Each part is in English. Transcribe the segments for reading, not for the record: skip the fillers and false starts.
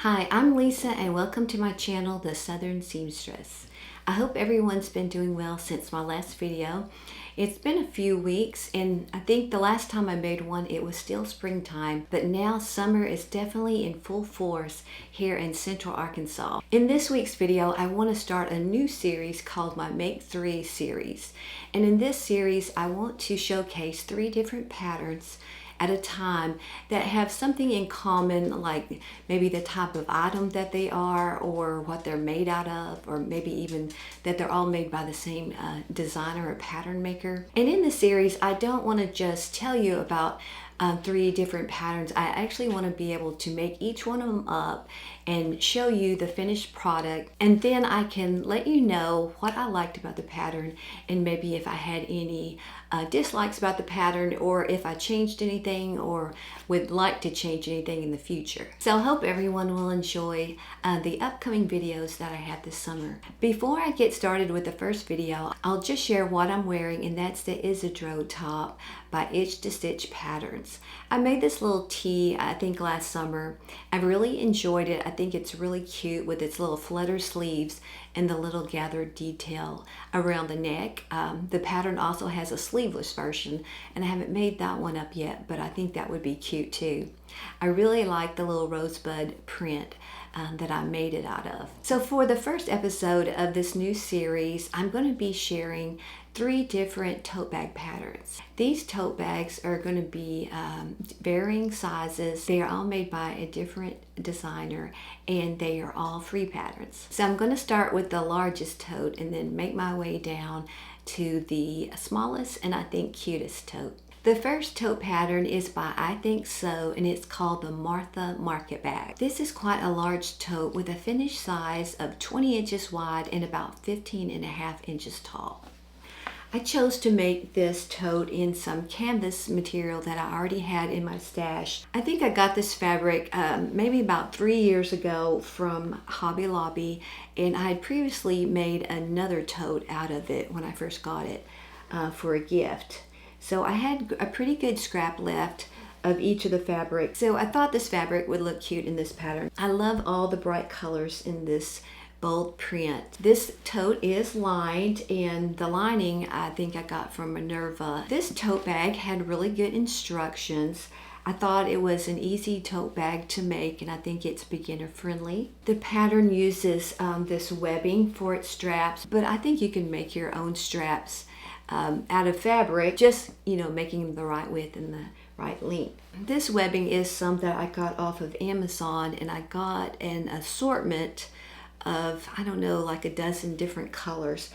Hi, I'm Lisa and welcome to my channel, The Southern Seamstress. I hope everyone's been doing well since my last video. It's been a few weeks and I think the last time I made one it was still springtime, but now summer is definitely in full force here in Central Arkansas. In this week's video I want to start a new series called my Make 3 series. And in this series I want to showcase 3 different patterns at a time that have something in common, like maybe the type of item that they are or what they're made out of, or maybe even that they're all made by the same designer or pattern maker. And in the series I don't want to just tell you about 3 different patterns. I actually want to be able to make each one of them up and show you the finished product, and then I can let you know what I liked about the pattern and maybe if I had any dislikes about the pattern, or if I changed anything or would like to change anything in the future. So I hope everyone will enjoy the upcoming videos that I have this summer. Before I get started with the first video, I'll just share what I'm wearing, and that's the Ethel Tote by Itch to Stitch Patterns. I made this little tee I think last summer. I really enjoyed it. I think it's really cute with its little flutter sleeves and the little gathered detail around the neck. The pattern also has a sleeveless version, and I haven't made that one up yet, but I think that would be cute too. I really like the little rosebud print that I made it out of. So for the first episode of this new series, I'm going to be sharing 3 different tote bag patterns. These tote bags are going to be varying sizes. They are all made by a different designer and they are all free patterns. So I'm going to start with the largest tote and then make my way down to the smallest and I think cutest tote. The first tote pattern is by I Think So, and it's called the Martha Market Bag. This is quite a large tote with a finished size of 20 inches wide and about 15.5 inches tall. I chose to make this tote in some canvas material that I already had in my stash. I think I got this fabric maybe about 3 years ago from Hobby Lobby, and I had previously made another tote out of it when I first got it for a gift. So I had a pretty good scrap left of each of the fabric. So I thought this fabric would look cute in this pattern. I love all the bright colors in this bold print. This tote is lined, and the lining I think I got from Minerva. This tote bag had really good instructions. I thought it was an easy tote bag to make, and I think it's beginner friendly. The pattern uses this webbing for its straps, but I think you can make your own straps out of fabric, just making them the right width and the right length. This webbing is some that I got off of Amazon, and I got an assortment of, I don't know, like a dozen different colors.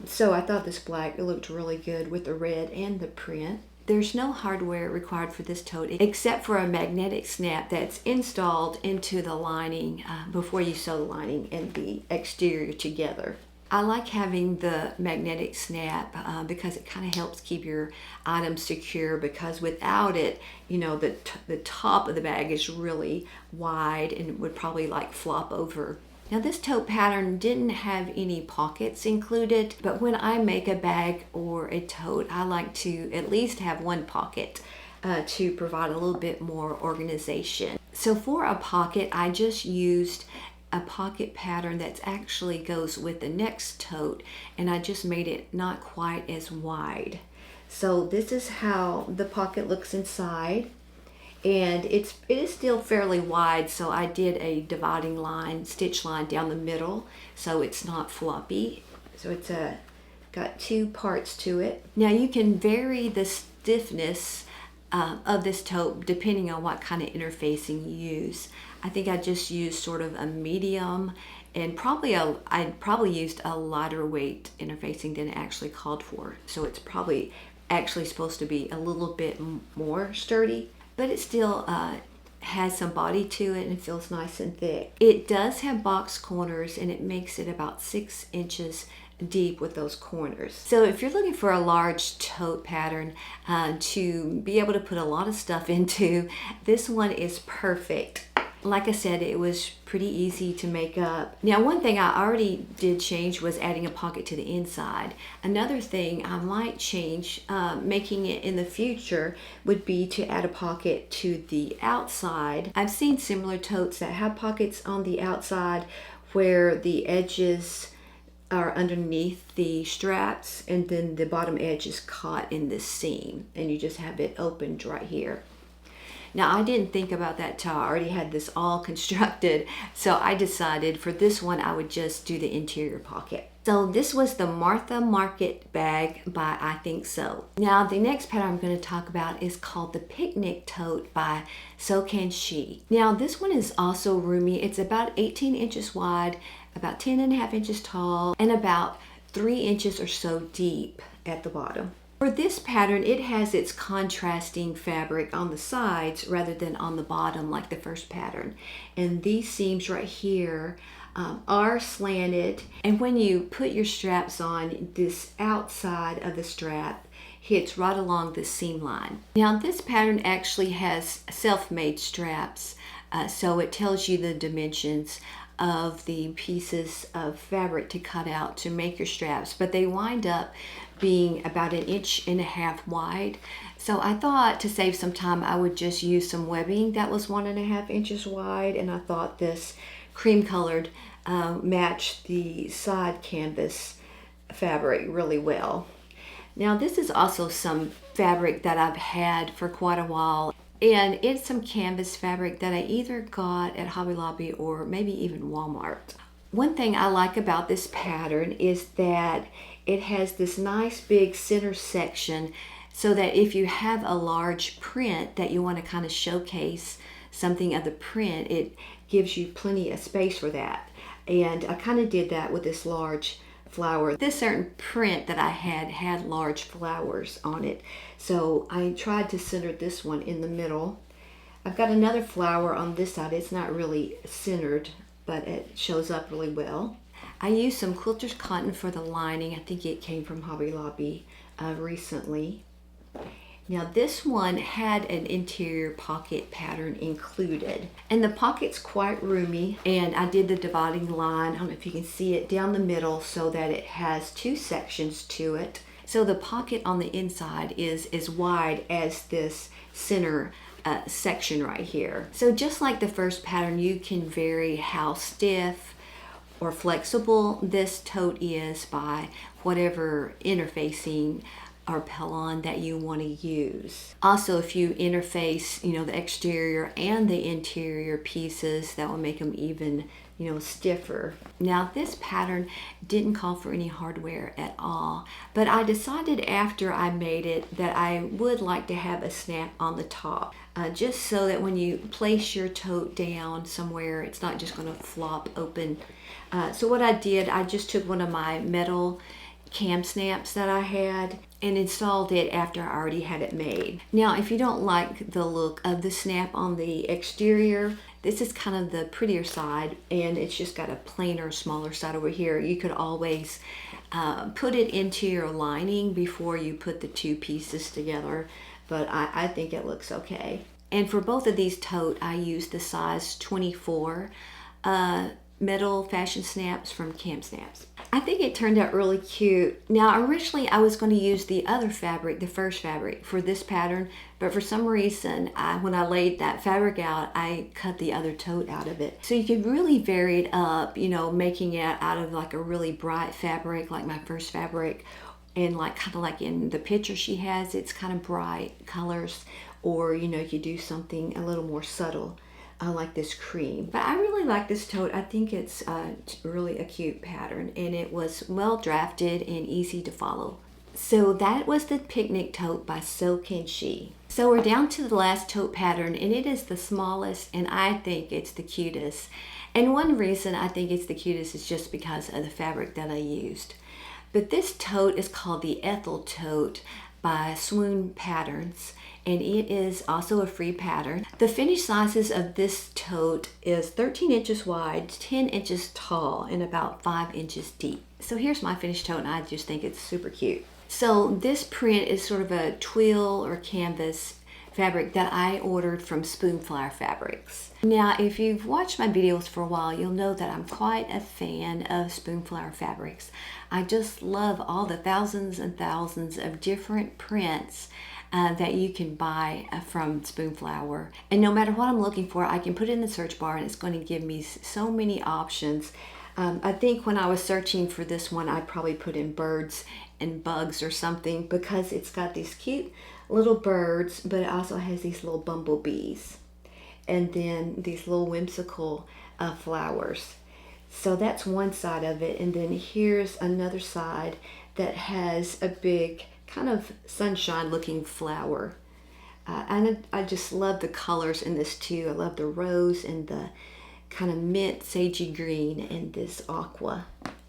So I thought this black, it looked really good with the red and the print. There's no hardware required for this tote except for a magnetic snap that's installed into the lining before you sew the lining and the exterior together. I like having the magnetic snap because it kind of helps keep your items secure, because without it, the top of the bag is really wide and it would probably like flop over. Now this tote pattern didn't have any pockets included, but when I make a bag or a tote, I like to at least have one pocket to provide a little bit more organization. So for a pocket, I just used a pocket pattern that actually goes with the next tote, and I just made it not quite as wide. So this is how the pocket looks inside, and it is still fairly wide, so I did a dividing line, stitch line down the middle so it's not floppy. So it's got 2 parts to it. Now you can vary the stiffness of this tote depending on what kind of interfacing you use. I think I just used sort of a medium, and I probably used a lighter weight interfacing than it actually called for. So it's probably actually supposed to be a little bit more sturdy, but it still has some body to it and feels nice and thick. It does have box corners, and it makes it about 6 inches deep with those corners. So if you're looking for a large tote pattern to be able to put a lot of stuff into, this one is perfect. Like I said, it was pretty easy to make up. Now, one thing I already did change was adding a pocket to the inside. Another thing I might change, making it in the future, would be to add a pocket to the outside. I've seen similar totes that have pockets on the outside where the edges are underneath the straps and then the bottom edge is caught in this seam and you just have it opened right here. Now, I didn't think about that till I already had this all constructed, so I decided for this one I would just do the interior pocket. So this was the Martha Market bag by I Think So. Now, the next pattern I'm going to talk about is called the Picnic Tote by So Can She. Now, this one is also roomy. It's about 18 inches wide, about 10.5 inches tall, and about 3 inches or so deep at the bottom. For this pattern, it has its contrasting fabric on the sides rather than on the bottom like the first pattern. And these seams right here are slanted. And when you put your straps on, this outside of the strap hits right along the seam line. Now, this pattern actually has self-made straps, so it tells you the dimensions of the pieces of fabric to cut out to make your straps, but they wind up being about 1.5 inches wide. So I thought to save some time I would just use some webbing that was 1.5 inches wide, and I thought this cream colored matched the side canvas fabric really well. Now, this is also some fabric that I've had for quite a while, and it's some canvas fabric that I either got at Hobby Lobby or maybe even Walmart. One thing I like about this pattern is that it has this nice big center section so that if you have a large print that you want to kind of showcase something of the print, it gives you plenty of space for that. And I kind of did that with this large flower. This certain print that I had large flowers on it, so I tried to center this one in the middle. I've got another flower on this side. It's not really centered, but it shows up really well. I used some quilter's cotton for the lining. I think it came from Hobby Lobby recently. Now, this one had an interior pocket pattern included, and the pocket's quite roomy, and I did the dividing line, I don't know if you can see it, down the middle so that it has 2 sections to it. So the pocket on the inside is as wide as this center section right here. So just like the first pattern, you can vary how stiff or flexible this tote is by whatever interfacing or pellon that you want to use. Also, if you interface, the exterior and the interior pieces, that will make them even, stiffer. Now, this pattern didn't call for any hardware at all, but I decided after I made it that I would like to have a snap on the top, just so that when you place your tote down somewhere, it's not just going to flop open. So what I did, I just took one of my metal cam snaps that I had and installed it after I already had it made. Now, if you don't like the look of the snap on the exterior, this is kind of the prettier side, and it's just got a plainer, smaller side over here. You could always put it into your lining before you put the 2 pieces together, but I think it looks okay. And for both of these tote, I used the size 24 metal fashion snaps from Cam Snaps. I think it turned out really cute. Now, originally I was going to use the other fabric, the first fabric, for this pattern, but for some reason, when I laid that fabric out, I cut the other tote out of it. So you could really vary it up, making it out of like a really bright fabric, like my first fabric, and kind of like in the picture she has, it's kind of bright colors, or, you could do something a little more subtle. Like this cream. But I really like this tote. I think it's really a cute pattern, and it was well drafted and easy to follow. So that was the Picnic Tote by So Can She. So we're down to the last tote pattern, and it is the smallest, and I think it's the cutest. And one reason I think it's the cutest is just because of the fabric that I used. But this tote is called the Ethel Tote by Swoon Patterns, and it is also a free pattern. The finished sizes of this tote is 13 inches wide, 10 inches tall, and about 5 inches deep. So here's my finished tote, and I just think it's super cute. So this print is sort of a twill or canvas fabric that I ordered from Spoonflower Fabrics. Now, if you've watched my videos for a while, you'll know that I'm quite a fan of Spoonflower Fabrics. I just love all the thousands and thousands of different prints that you can buy from Spoonflower. And no matter what I'm looking for, I can put it in the search bar and it's going to give me so many options. I think when I was searching for this one, I probably put in birds and bugs or something, because it's got these cute little birds, but it also has these little bumblebees and then these little whimsical flowers. So that's one side of it, and then here's another side that has a big kind of sunshine looking flower. And I just love the colors in this too. I love the rose and the kind of mint sagey green and this aqua.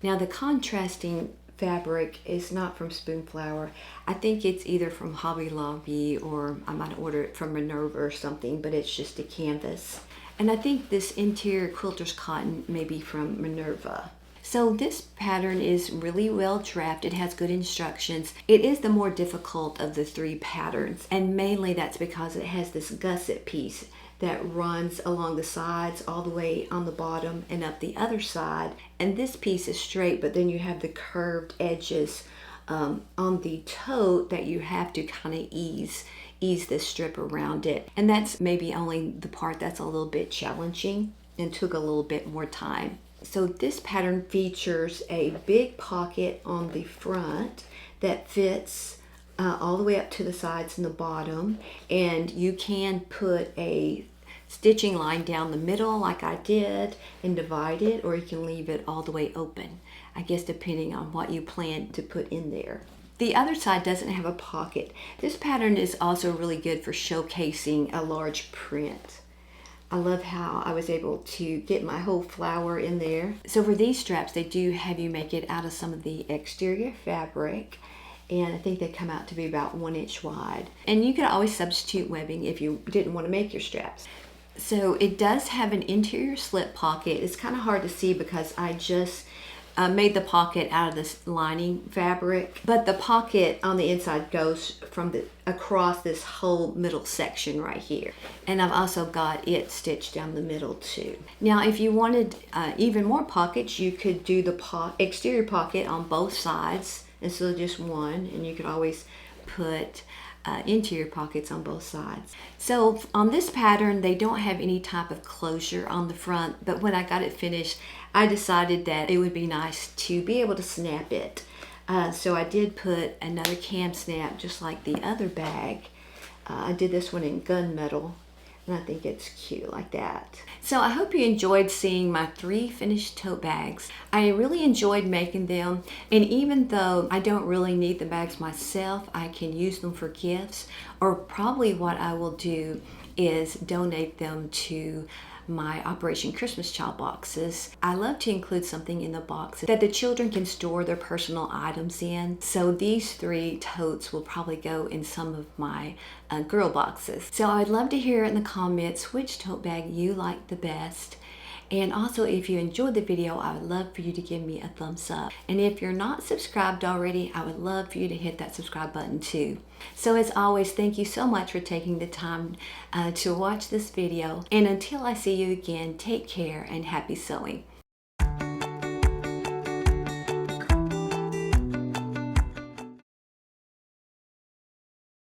Now the contrasting fabric is not from Spoonflower. I think it's either from Hobby Lobby, or I might order it from Minerva or something, but it's just a canvas. And I think this interior quilter's cotton may be from Minerva. So this pattern is really well drafted. It has good instructions. It is the more difficult of the three patterns, and mainly that's because it has this gusset piece that runs along the sides all the way on the bottom and up the other side. And this piece is straight, but then you have the curved edges on the tote that you have to kind of ease this strip around it. And that's maybe only the part that's a little bit challenging and took a little bit more time. So this pattern features a big pocket on the front that fits all the way up to the sides and the bottom, and you can put a stitching line down the middle like I did and divide it, or you can leave it all the way open, I guess depending on what you plan to put in there. The other side doesn't have a pocket. This pattern is also really good for showcasing a large print. I love how I was able to get my whole flower in there. So for these straps, they do have you make it out of some of the exterior fabric, and I think they come out to be about 1 inch wide. And you could always substitute webbing if you didn't want to make your straps. So it does have an interior slip pocket. It's kind of hard to see because I just made the pocket out of this lining fabric, but the pocket on the inside goes from across this whole middle section right here. And I've also got it stitched down the middle too. Now if you wanted even more pockets, you could do the exterior pocket on both sides instead of just one, and you could always put interior pockets on both sides. So on this pattern, they don't have any type of closure on the front, but when I got it finished, I decided that it would be nice to be able to snap it. So I did put another cam snap just like the other bag. I did this one in gunmetal, and I think it's cute like that. So I hope you enjoyed seeing my 3 finished tote bags. I really enjoyed making them, and even though I don't really need the bags myself, I can use them for gifts, or probably what I will do is donate them to my Operation Christmas Child boxes. I love to include something in the box that the children can store their personal items in. So these 3 totes will probably go in some of my girl boxes. So I'd love to hear in the comments which tote bag you like the best. And also, if you enjoyed the video, I would love for you to give me a thumbs up. And if you're not subscribed already, I would love for you to hit that subscribe button too. So as always, thank you so much for taking the time to watch this video. And until I see you again, take care and happy sewing.